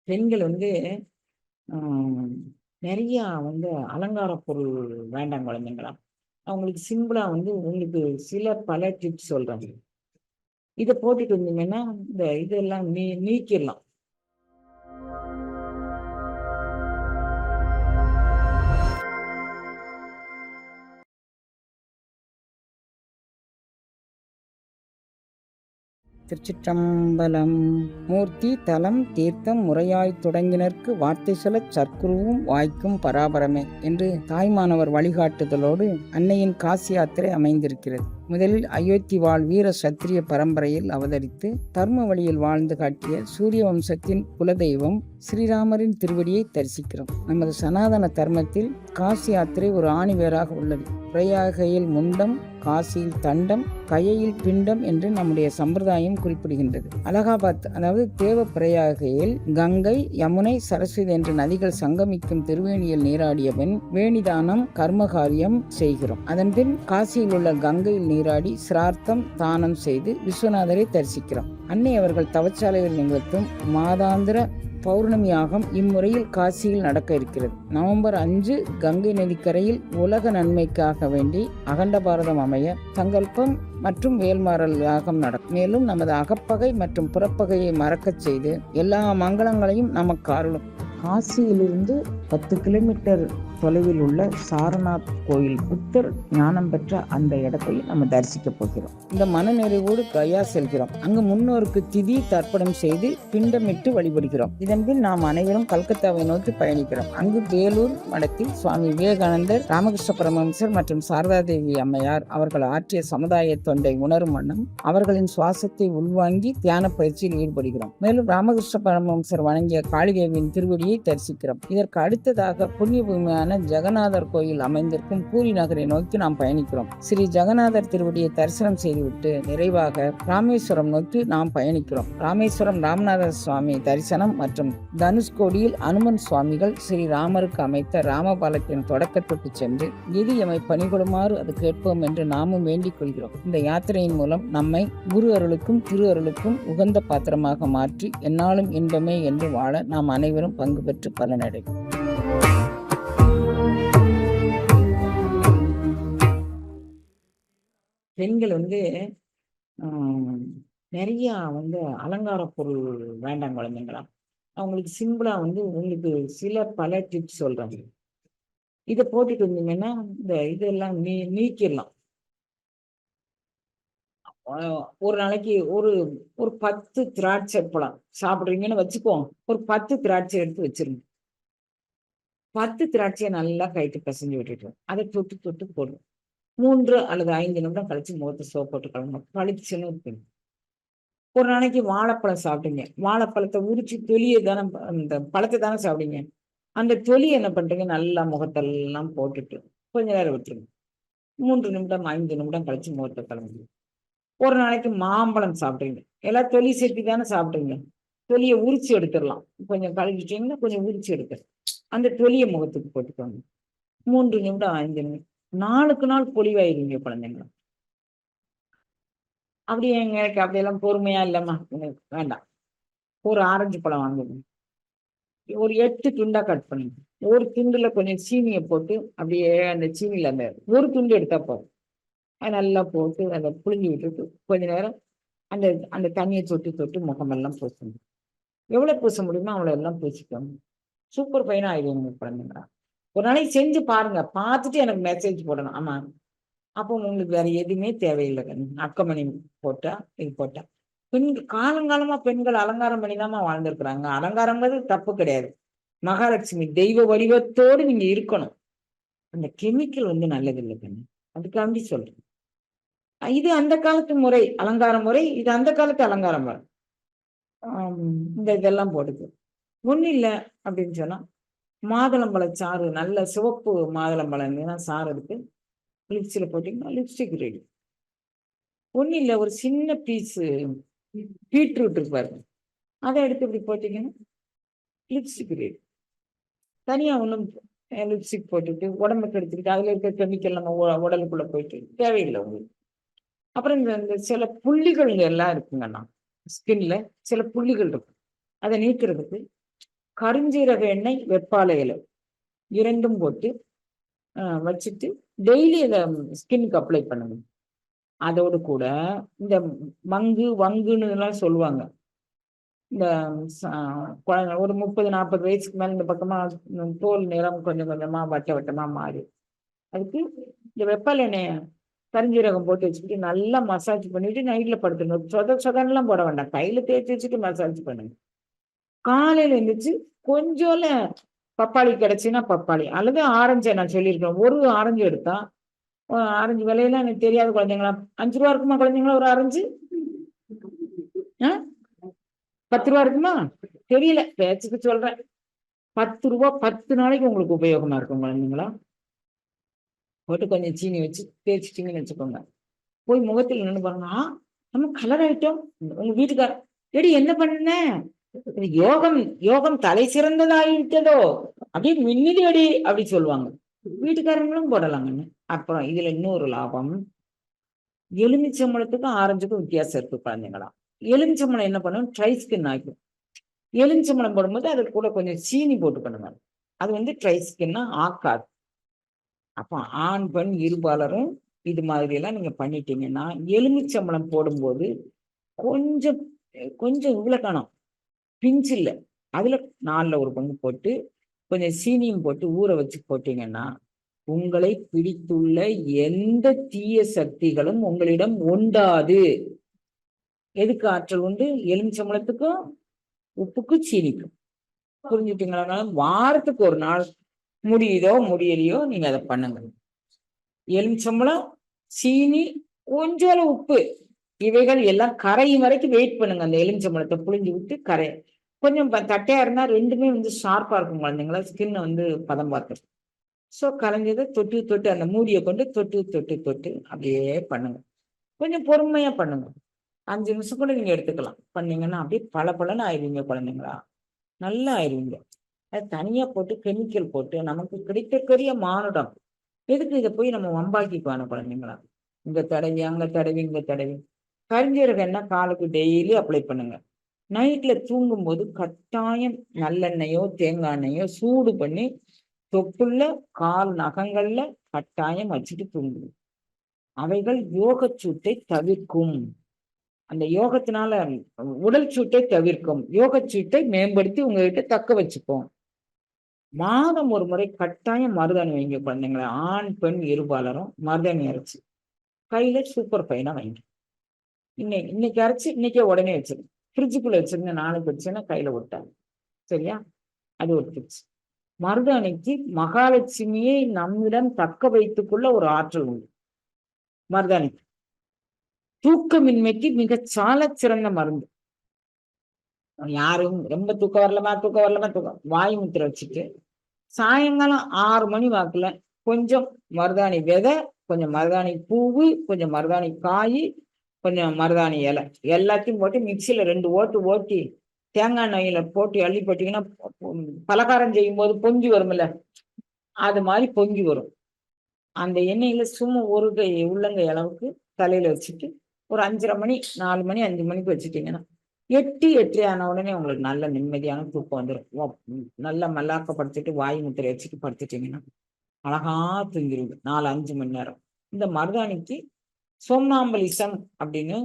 பெண்கள் வந்து ஆம், நிறைய அலங்கார பொருள் வேண்டாம் குழந்தைங்களா. அவங்களுக்கு சிம்பிளா உங்களுக்கு பல டிப்ஸ் சொல்றேன். இதை போட்டுட்டு இருந்தீங்கன்னா இந்த இதெல்லாம் நீக்கிடலாம். திருச்சிற்றம்பலம். மூர்த்தி தலம் தீர்த்தம் முறையாய்த் தொடங்கினர்க்கு வார்த்தை சொல்லச் சற்குருவும் வாய்க்கும் பராபரமே என்று தாய்மானவர் வழிகாட்டுதலோடு அன்னையின் காசி யாத்திரை அமைந்திருக்கிறது. முதலில் அயோத்தி வாழ் வீர சத்திரிய பரம்பரையில் அவதரித்து தர்ம வழியில் வாழ்ந்து காட்டிய சூரிய வம்சத்தின் குலதெய்வம் ஸ்ரீராமரின் திருவடியை தரிசிக்கிறோம். நமது சனாதன தர்மத்தில் காசி யாத்திரை ஒரு ஆணிவேராக உள்ளது. பிரயாகையில் முண்டம், காசியில் தண்டம், கயையில் பிண்டம் என்று நம்முடைய சம்பிரதாயம் குறிப்பிடுகின்றது. அலகாபாத் அதாவது தேவ பிரயாகையில் கங்கை, யமுனை, சரஸ்வதி என்ற நதிகள் சங்கமிக்கும் திருவேணியில் நீராடிய பின் வேணிதானம் கர்மகாரியம் செய்கிறோம். அதன்பின் காசியில் உள்ள கங்கையில் நீராடி சிரார்த்தம் தானம் செய்து விஸ்வநாதரை தரிசிக்கிறோம். அன்னை அவர்கள் தவச்சாலையில் நிகழ்த்தும் மாதாந்திர பௌர்ணமி யாகம் இம்முறையில் காசியில் நடக்க இருக்கிறது. நவம்பர் 5 கங்கை நதிக்கரையில் உலக நன்மைக்காக வேண்டி அகண்ட பாரதம் அமைய சங்கல்பம் மற்றும் வேல்மாறல் யாகம் நடக்கும். மேலும் நமது அகப்பகை மற்றும் புறப்பகையை மறக்கச் செய்து எல்லா மங்களங்களையும் நமக்கு அருளும். காசியிலிருந்து 10 கிலோமீட்டர் தொலைவில் உள்ள சாரநாத் கோயில் புத்தர் ஞானம் பெற்ற அந்த இடத்தை நம்ம தரிசிக்க போகிறோம். இந்த மனநிறைவோடு கயா செல்கிறோம். அங்கு முன்னோருக்கு திதி தர்ப்பணம் செய்து பிண்டமிட்டு வழிபடுகிறோம். இதன்பின் நாம் அனைவரும் கல்கத்தாவை நோக்கி பயணிக்கிறோம். அங்கு வேலூர் மடத்தில் சுவாமி விவேகானந்தர், ராமகிருஷ்ண பரமஹம்சர் மற்றும் சாரதா தேவி அம்மையார் அவர்கள் ஆற்றிய சமுதாய தொண்டை உணரும் வண்ணம் அவர்களின் சுவாசத்தை உள்வாங்கி தியான பயிற்சியில் ஈடுபடுகிறோம். மேலும் ராமகிருஷ்ண பரமஹம்சர் வணங்கிய காளிதேவியின் திருவடியை தரிசிக்கிறோம். இதற்கு அடுத்ததாக புண்ணிய பூமியான ஜெகநாதர் கோயில் அமைந்திருக்கும் பூரி நகரை நோக்கி நாம் பயணிக்கிறோம். ஸ்ரீ ஜெகநாதர் திருவடியை தரிசனம் செய்துவிட்டு நிறைவாக ராமேஸ்வரம் நோக்கி நாம் பயணிக்கிறோம். ராமேஸ்வரம் ராமநாத சுவாமி தரிசனம் மற்றும் தனுஷ்கோடியில் அனுமன் சுவாமிகள் ஸ்ரீ ராமருக்கு அமைத்த ராமபாலத்தின் தொடக்கத்திற்கு சென்று எது எமை பணிகொடுமாறு அது கேட்போம் என்று நாமும் வேண்டிக் கொள்கிறோம். இந்த யாத்திரையின் மூலம் நம்மை குரு அருளுக்கும் திரு அருளுக்கும் உகந்த பாத்திரமாக மாற்றி எந்நாளும் இன்பமே என்று வாழ நாம் அனைவரும் பங்கு பெற்று பலனடைவோம். பெண்கள் நிறைய அலங்கார பொருள் வேண்டாம் குழந்தைங்களா. அவங்களுக்கு சிம்பிளா உங்களுக்கு பல டிப்ஸ் சொல்றேன். இதை போட்டுட்டு இருந்தீங்கன்னா இந்த இதெல்லாம் நீக்கிடலாம். ஒரு நாளைக்கு ஒரு ஒரு 10 திராட்சை பழம் சாப்பிடுறீங்கன்னு வச்சுக்கோ. ஒரு 10 திராட்சை எடுத்து வச்சிருங்க. 10 திராட்சையை நல்லா கைட்டு பிசைஞ்சு விட்டுட்டு அதை தொட்டு தொட்டு போடும். 3 அல்லது 5 நிமிடம் கழிச்சு முகத்தை சோப் போட்டு கலங்கணும். பளிச்சுன்னு இருக்கணும். ஒரு நாளைக்கு வாழைப்பழம் சாப்பிட்டீங்க. வாழைப்பழத்தை உரிச்சு தொலியை தானே, அந்த பழத்தை தானே சாப்பிட்டீங்க. அந்த தொலி என்ன பண்றீங்க, நல்லா முகத்தெல்லாம் போட்டுட்டு கொஞ்ச நேரம் விட்டுருங்க. 3 நிமிடம் 5 நிமிடம் கழிச்சு முகத்தை கலங்குங்க. ஒரு நாளைக்கு மாம்பழம் சாப்பிட்றீங்க. எல்லாம் தொலி சேர்த்தி தானே சாப்பிட்றீங்க. தொலியை உரிச்சு எடுத்துடலாம். கொஞ்சம் கழுவிட்டீங்கன்னா கொஞ்சம் உரிச்சு எடுத்து அந்த தொலியை முகத்துக்கு போட்டுக்கோங்க. 3 நிமிடம் 5 நிமிடம். நாளுக்கு நாள் பொலிவாயிருங்க குழந்தைங்களா. அப்படியே எனக்கு அப்படியெல்லாம் பொறுமையா இல்லைம்மா, எனக்கு வேண்டாம். ஒரு ஆரஞ்சு பழம் வாங்குங்க. ஒரு 8 துண்டா கட் பண்ணுங்க. ஒரு துண்டுல கொஞ்சம் சீனியை போட்டு அப்படியே அந்த சீனியில அந்த ஒரு துண்டு எடுத்தா போதும். அது நல்லா போட்டு அதை புழிஞ்சு விட்டுட்டு கொஞ்ச நேரம் அந்த அந்த தண்ணியை தொட்டு தொட்டு முகமெல்லாம் பூசணும். எவ்வளவு பூச முடியுமோ அவ்வளோ எல்லாம் பூசிக்கோங்க. சூப்பர் பையனா ஆயிடுங்க குழந்தைங்களா. ஒரு நாளைக்கு செஞ்சு பாருங்க. பார்த்துட்டு எனக்கு மெசேஜ் போடணும். ஆமா, அப்போ உங்களுக்கு வேற எதுவுமே தேவையில்லை. அக்கமணி போட்டா இது போட்டா பெண்கள் காலங்காலமா பெண்கள் அலங்காரம் பண்ணிதாம்மா வாழ்ந்திருக்கிறாங்க. அலங்காரங்கிறது தப்பு கிடையாது. மகாலட்சுமி தெய்வ வடிவத்தோடு நீங்க இருக்கணும். அந்த கெமிக்கல் நல்லது இல்லை கண்ணு. அதுக்காண்டி சொல்றேன். இது அந்த காலத்து முறை அலங்கார முறை, இது அந்த காலத்து அலங்கார முறை. இந்த இதெல்லாம் போடுது ஒண்ணு இல்லை அப்படின்னு சொன்னா மாதுளம்பழம் சாறு, நல்ல சிவப்பு மாதுளம்பழம் சாறு எடுத்து லிப்ஸ்டிக்ல போட்டீங்கன்னா லிப்ஸ்டிக் ரெடி. ஒன்றும் இல்லை, ஒரு சின்ன பீஸு பீட்ரூட் இருப்பாரு, அதை எடுத்து இப்படி போட்டீங்கன்னா லிப்ஸ்டிக் ரெடி. தனியாக ஒன்றும் லிப்ஸ்டிக் போட்டுட்டு உடம்புக்கு எடுத்துக்கிட்டு அதில் இருக்க கெமிக்கல் நம்ம உடலுக்குள்ளே போயிட்டு தேவையில்லை உங்களுக்கு. அப்புறம் இந்த சில புள்ளிகள் எல்லாம் இருக்குங்கண்ணா, ஸ்கின்ல சில புள்ளிகள் இருக்கும். அதை நீக்கிறதுக்கு கருஞ்சீரக எண்ணெய், வெப்பாலை இலை இரண்டும் போட்டு வச்சுட்டு டெய்லி இதை ஸ்கின்னுக்கு அப்ளை பண்ணுங்க. அதோடு கூட இந்த மங்கு வங்குன்னு எல்லாம் சொல்லுவாங்க. இந்த ஒரு 30-40 வயசுக்கு மேல இந்த பக்கமா தோல் நிறம் கொஞ்சம் கொஞ்சமா வட்ட வட்டமா மாறி, அதுக்கு இந்த வெப்பாலை எண்ணெய கரிஞ்சீரகம் போட்டு வச்சுக்கிட்டு நல்லா மசாஜ் பண்ணிட்டு நைட்ல படுத்துடணும். சொதெல்லாம் போட வேண்டாம், கையில தேய்ச்சி வச்சுட்டு மசாஜ் பண்ணுங்க. காலையில எழுந்திரிச்சு கொஞ்சோல பப்பாளி கிடைச்சுன்னா பப்பாளி அல்லது ஆரஞ்சை நான் சொல்லியிருக்கேன். ஒரு ஆரஞ்சு எடுத்தா, ஆரஞ்சு விலையெல்லாம் எனக்கு தெரியாது குழந்தைங்களா, 5 ரூபா இருக்குமா குழந்தைங்களா ஒரு ஆரஞ்சு? 10 ரூபா இருக்குமா தெரியல, பேச்சுக்கு சொல்றேன். 10 ரூபா 10 நாளைக்கு உங்களுக்கு உபயோகமா இருக்கும் குழந்தைங்களா. போட்டு கொஞ்சம் சீனி வச்சு தேய்ச்சிட்டிங்கன்னு வச்சுக்கோங்க. போய் முகத்தில் நின்று பாருங்க, நம்ம கலர் ஆயிட்டோம். உங்க வீட்டுக்கார எடி என்ன பண்ண, யோகம் யோகம் தலை சிறந்ததாயிட்டதோ, அப்படியே மின்னிடி அடி அப்படி சொல்லுவாங்க. வீட்டுக்காரங்களும் போடலாங்கன்னு. அப்புறம் இதுல இன்னொரு லாபம், எலுமிச்சம்பழத்துக்கும் ஆரஞ்சுக்கும் வித்தியாசம் இருக்கு குழந்தைங்களா. எலுமிச்சம்பழம் என்ன பண்ணும், ட்ரை ஸ்கின் ஆகும். எலுமிச்சம்பழம் போடும்போது அது கூட கொஞ்சம் சீனி போட்டு பண்ணுங்க, அது ட்ரை ஸ்கின்னா ஆக்காது. அப்போ ஆண் பெண் இருபாலரும் இது மாதிரி எல்லாம் நீங்க பண்ணிட்டீங்கன்னா, எலுமிச்சம்பழம் போடும்போது கொஞ்சம் கொஞ்சம் இவ்வளவு காணும் பிஞ்சு இல்லை, அதுல 4ல் 1 பங்கு போட்டு கொஞ்சம் சீனியும் போட்டு ஊற வச்சு போட்டீங்கன்னா, உங்களை பிடித்துள்ள எந்த தீய சக்திகளும் உங்களிடம் உண்டாது. எதுக்கு ஆற்றல் உண்டு? எலுமிச்சம்பழத்துக்கும் உப்புக்கும் சீனிக்கும். புரிஞ்சுட்டீங்களா? வாரத்துக்கு ஒரு நாள் முடியுதோ முடியலையோ நீங்க அதை பண்ணுங்க. எலுமிச்சம்பழம், சீனி, கொஞ்சோல உப்பு, இவைகள் எல்லாம் கரையும் வரைக்கும் வெயிட் பண்ணுங்க. அந்த எலுமிச்சம்பழத்தை புழிஞ்சு விட்டு கரை கொஞ்சம் தட்டையா இருந்தா ரெண்டுமே ஷார்ப்பா இருக்கும் குழந்தைங்களா, ஸ்கின் பதம் பார்த்து. ஸோ கரைஞ்சதை தொட்டு தொட்டு அந்த மூடியை கொண்டு தொட்டு தொட்டு தொட்டு அப்படியே பண்ணுங்க. கொஞ்சம் பொறுமையா பண்ணுங்க. 5 நிமிஷம் கூட நீங்க எடுத்துக்கலாம். பண்ணீங்கன்னா அப்படியே பளபளன்னு ஆயிடுவீங்க குழந்தைங்களா, நல்லா ஆயிடுவீங்க. அது தனியா போட்டு கெமிக்கல் போட்டு நமக்கு கிடைக்கக்கூடிய மானுடம் எதுக்கு இதை போய் நம்ம வம்பாக்கிக்குவான குழந்தைங்களா. இங்க தடவி அங்க தடவி இங்க தடவி. கரிஞ்சீரக எண்ணெய் காலுக்கு டெய்லி அப்ளை பண்ணுங்க. நைட்ல தூங்கும்போது கட்டாயம் நல்லெண்ணெயோ தேங்காய் எண்ணெயோ சூடு பண்ணி தொப்புள்ள கால் நகங்கள்ல கட்டாயம் வச்சுட்டு தூங்குது. அவைகள் யோகச்சூட்டை தவிர்க்கும். அந்த யோகத்தினால உடல் சூட்டை தவிர்க்கும், யோகச்சூட்டை மேம்படுத்தி உங்ககிட்ட தக்க வச்சுப்போம். மாதம் ஒரு முறை கட்டாயம் மருதாணி வைங்க குழந்தைங்களா. ஆண் பெண் இருபாலரும் மருதாணி அரைச்சு கையில சூப்பர் ஃபைனா வைங்க. இன்னைக்கு அரைச்சு இன்னைக்கே உடனே வச்சிருங்க. ஃப்ரிட்ஜுக்குள்ள வச்சிருங்க, நாளைக்கு வச்சுன்னா கையில ஒட்டாது. சரியா? அது ஒரு டிப்ஸ். மருதாணிக்கு மகாலட்சுமியை நம்மிடம் தக்க வைத்துக்குள்ள ஒரு ஆற்றல் உண்டு. மருதாணிக்கு தூக்கமின்மைக்கு மிக சால சிறந்த மருந்து. யாரும் ரொம்ப தூக்கம் வரலமா தூக்கம் வாய் முத்திரை வச்சுட்டு சாயங்காலம் 6 மணி வாக்குல கொஞ்சம் மருதாணி விதை, கொஞ்சம் மருதாணி பூவு, கொஞ்சம் மருதாணி காய், கொஞ்சம் மருதாணி இலை எல்லாத்தையும் போட்டு மிக்சியில 2 ஓட்டு ஓட்டி தேங்காய் எண்ணெயில போட்டு அள்ளி போட்டீங்கன்னா, பலகாரம் செய்யும் போது பொங்கி வரும்ல, அது மாதிரி பொங்கி வரும். அந்த எண்ணெயில சும்மா ஒரு கை உள்ளங்கை அளவுக்கு தலையில வச்சுட்டு ஒரு 5:30 மணி 4 மணி 5 மணிக்கு வச்சுட்டீங்கன்னா 8 8:30 ஆன உடனே உங்களுக்கு நல்ல நிம்மதியான தூக்கம் வந்துடும். நல்லா மல்லாக்கப்படுத்திட்டு வாய் முத்திரை வச்சுட்டு படுத்துட்டீங்கன்னா அழகா தூங்கிடுங்க 4-5 மணி நேரம். இந்த மருதாணிக்கு சோம்னாம்பலிசம் அப்படின்னு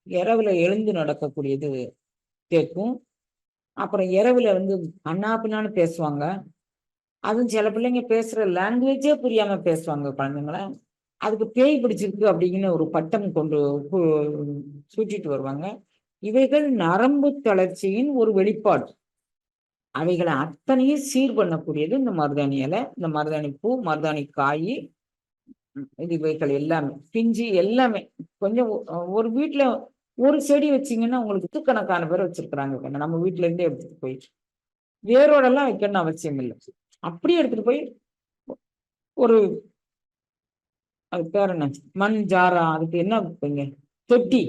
இரவுல எழுந்து நடக்கக்கூடியது கேட்கும். அப்புறம் இரவுல அண்ணா பின்னான்னு பேசுவாங்க. அதுவும் சில பிள்ளைங்க பேசுற லாங்குவேஜே புரியாம பேசுவாங்க குழந்தைங்கள. அதுக்கு பேய் பிடிச்சிருக்கு அப்படிங்கிற ஒரு பட்டம் கொண்டு சூட்டிட்டு வருவாங்க. இவைகள் நரம்பு தளர்ச்சியின் ஒரு வெளிப்பாடு. அவைகளை அத்தனையும் சீர் பண்ணக்கூடியது இந்த மருதாணி இலை, இந்த மருதாணி பூ, மருதாணி காய், இவைகள் எல்லாமே பிஞ்சு எல்லாமே. கொஞ்சம் ஒரு வீட்டுல ஒரு செடி வச்சீங்கன்னா உங்களுக்கு கணக்கான பேர் வச்சிருக்கிறாங்க. நம்ம வீட்டுல இருந்தே எடுத்துட்டு போய் வேரோடெல்லாம் வைக்கணும்னு அவசியம் இல்லை. அப்படியே எடுத்துட்டு போய் ஒரு அது பேர் என்ன மண் ஜாரா, அதுக்கு என்ன வைப்பீங்க, தொட்டி,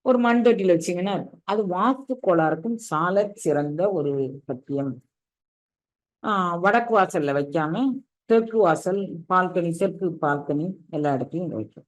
ஒரு மண் தொட்டியில வச்சீங்கன்னா அது வாஸ்து கோளாறுக்கும் சால சிறந்த ஒரு சத்தியம். வடக்கு வாசல்ல வைக்காம தெற்கு வாசல், பால்கனி, தெற்கு பால்கனி எல்லா இடத்துலையும் வைக்கும்.